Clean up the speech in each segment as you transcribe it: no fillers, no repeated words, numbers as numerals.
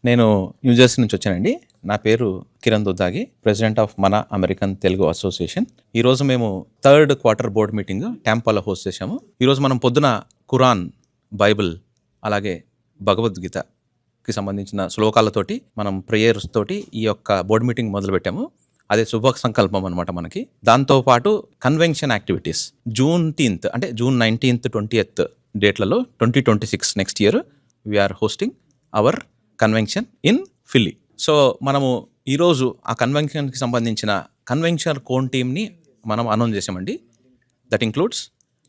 నేను న్యూజెర్సీ నుంచి వచ్చానండి. నా పేరు కిరణ్ దుద్దాగి, ప్రెసిడెంట్ ఆఫ్ మన అమెరికన్ తెలుగు అసోసియేషన్. ఈరోజు మేము థర్డ్ క్వార్టర్ బోర్డ్ మీటింగ్ ట్యాంపాలో హోస్ట్ చేశాము. ఈరోజు మనం పొద్దున ఖురాన్, బైబిల్, అలాగే భగవద్గీతకి సంబంధించిన శ్లోకాలతోటి మనం ప్రేయర్స్ తోటి ఈ యొక్క బోర్డ్ మీటింగ్ మొదలుపెట్టాము. అదే శుభ సంకల్పం అనమాట మనకి. దాంతోపాటు కన్వెన్షన్ యాక్టివిటీస్ జూన్ 10th అంటే జూన్ 19th 20th డేట్లలో 2026 next year we are hosting our convention in Philly. So మనము ఈరోజు ఆ కన్వెన్షన్కి సంబంధించిన కన్వెన్షన్ కోన్ టీమ్ని మనం అనౌన్స్ చేసామండి. దట్ ఇంక్లూడ్స్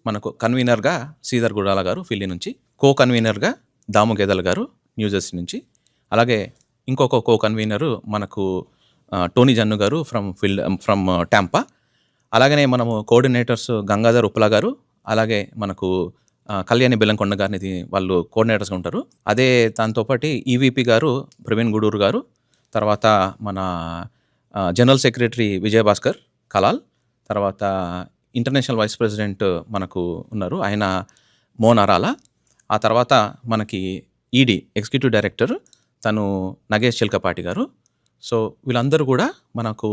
మనకు కన్వీనర్గా శ్రీధర్ గుడాల గారు ఫిల్లీ నుంచి, కో కన్వీనర్గా దాము గేదల్ గారు న్యూజెర్సీ నుంచి, అలాగే ఇంకొక కో కన్వీనరు మనకు టోనీ జన్ను గారు ఫ్రమ్ ట్యాంపా. అలాగనే మనము కోఆర్డినేటర్స్ గంగాధర్ ఉప్పల గారు, అలాగే మనకు కళ్యాణి బెల్లంకొండ గారిని వాళ్ళు కోఆర్డినేటర్స్గా ఉంటారు. అదే దాంతోపాటు ఈవీపీ గారు ప్రవీణ్ గుడూరు గారు, తర్వాత మన జనరల్ సెక్రటరీ విజయభాస్కర్ కలాల్, తర్వాత ఇంటర్నేషనల్ వైస్ ప్రెసిడెంట్ మనకు ఉన్నారు, ఆయన మోహన్ అరాలా. ఆ తర్వాత మనకి ఈడీ ఎగ్జిక్యూటివ్ డైరెక్టర్ తను నగేష్ చిల్కపాటి గారు. సో వీళ్ళందరూ కూడా మనకు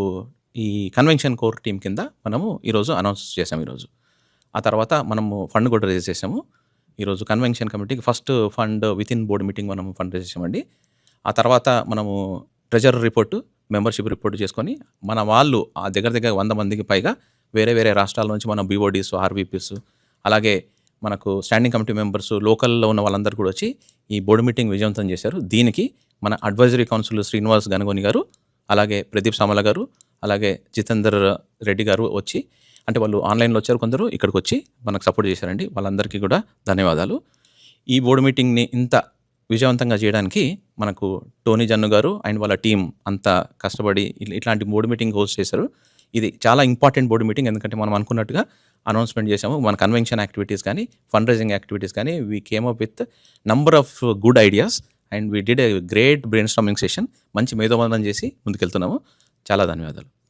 ఈ కన్వెన్షన్ కోర్ టీం కింద మనము ఈరోజు అనౌన్స్ చేసాము ఈరోజు. ఆ తర్వాత మనము ఫండ్ కూడా రేజ్ చేసాము ఈరోజు. కన్వెన్షన్ కమిటీకి first fund with in board meeting మనం ఫండ్ రేజ్ చేసామండి. ఆ తర్వాత మనము ట్రెజరీ రిపోర్టు, మెంబర్షిప్ రిపోర్టు చేసుకొని మన వాళ్ళు ఆ దగ్గర 100 మందికి పైగా వేరే రాష్ట్రాల నుంచి మన బీఓడీస్, ఆర్వీపీస్, అలాగే మనకు స్టాండింగ్ కమిటీ మెంబర్స్, లోకల్లో ఉన్న వాళ్ళందరూ కూడా వచ్చి ఈ బోర్డు మీటింగ్ విజయవంతం చేశారు. దీనికి మన అడ్వైజరీ కౌన్సిల్ శ్రీనివాస్ గనగోని గారు, అలాగే ప్రదీప్ సామల గారు, అలాగే జితేందర్ రెడ్డి గారు వచ్చి, అంటే వాళ్ళు ఆన్లైన్లో వచ్చారు, కొందరు ఇక్కడికి వచ్చి మనకు సపోర్ట్ చేశారండి. వాళ్ళందరికీ కూడా ధన్యవాదాలు. ఈ బోర్డు మీటింగ్ని ఇంత విజయవంతంగా చేయడానికి మనకు టోనీ జన్ను గారు అండ్ వాళ్ళ టీం అంతా కష్టపడి ఇట్లాంటి బోర్డు మీటింగ్ హోస్ట్ చేశారు. ఇది చాలా ఇంపార్టెంట్ బోర్డు మీటింగ్, ఎందుకంటే మనం అనుకున్నట్టుగా అనౌన్స్మెంట్ చేసాము. మన కన్వెన్షన్ యాక్టివిటీస్ కానీ, ఫండ్ రైజింగ్ యాక్టివిటీస్ కానీ, we came up with number of good ideas and we did a great brain storming session. మంచి మేధోమథనం చేసి ముందుకెళ్తున్నాము. చాలా ధన్యవాదాలు.